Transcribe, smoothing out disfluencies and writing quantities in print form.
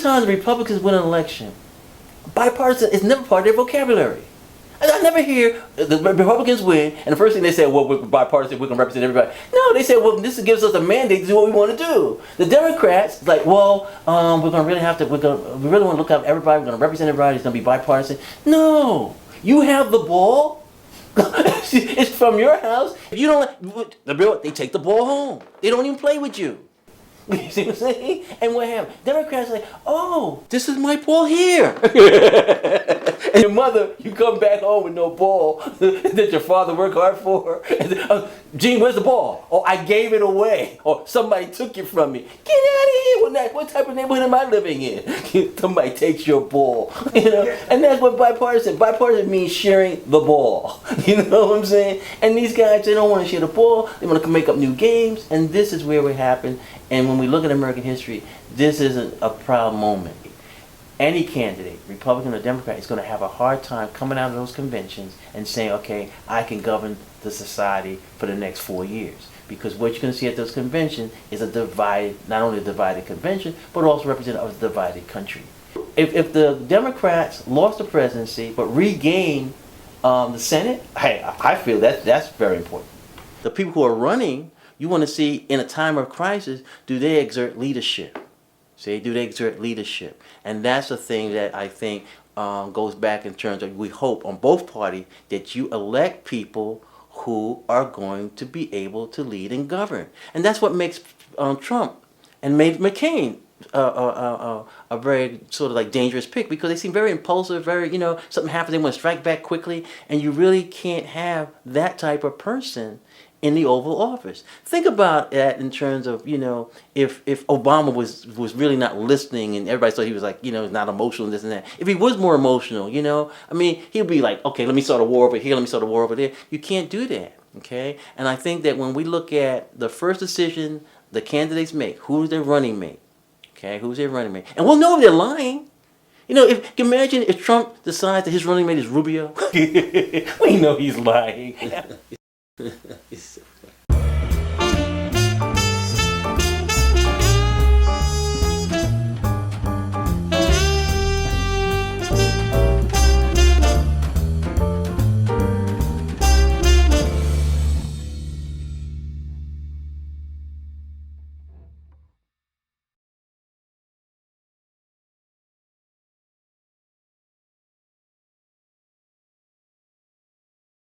Anytime the Republicans win an election, bipartisan is never part of their vocabulary. I never hear the Republicans win, and the first thing they say, well, we're bipartisan, we're going to represent everybody. No, they say, well, this gives us a mandate to do what we want to do. The Democrats, like, well, we're going to really have to, we really want to look out for everybody, we're going to represent everybody, it's going to be bipartisan. No, you have the ball. It's from your house. If you don't, they take the ball home. They don't even play with you. You see what I'm saying? And what happened? Democrats are like, oh, this is my ball here. And your mother, you come back home with no ball that your father worked hard for. Gene, where's the ball? Oh, I gave it away. Or somebody took it from me. Get out of here. What type of neighborhood am I living in? Somebody takes your ball. You know? And that's what bipartisan means, sharing the ball. You know what I'm saying? And these guys, they don't want to share the ball. They want to make up new games. And this is where it happened. And when we look at American history, this isn't a proud moment. Any candidate, Republican or Democrat, is going to have a hard time coming out of those conventions and saying, okay, I can govern the society for the next 4 years. Because what you're going to see at those conventions is not only a divided convention, but also representative of a divided country. If the Democrats lost the presidency but regained the Senate, hey, I feel that's very important. The people who are running, you want to see in a time of crisis, do they exert leadership? Do they exert leadership? And that's the thing that I think goes back in terms of, we hope on both parties that you elect people who are going to be able to lead and govern. And that's what makes Trump and made McCain a very sort of like dangerous pick, because they seem very impulsive, very, something happens, they want to strike back quickly, and you really can't have that type of person in the Oval Office. Think about that in terms of, if Obama was really not listening and everybody thought he was like, not emotional and this and that. If he was more emotional, he'd be like, okay, let me start a war over here, let me start a war over there. You can't do that, okay? And I think that when we look at the first decision the candidates make, who's their running mate, okay? Who's their running mate? And we'll know if they're lying. Imagine if Trump decides that his running mate is Rubio. We know he's lying. Isso.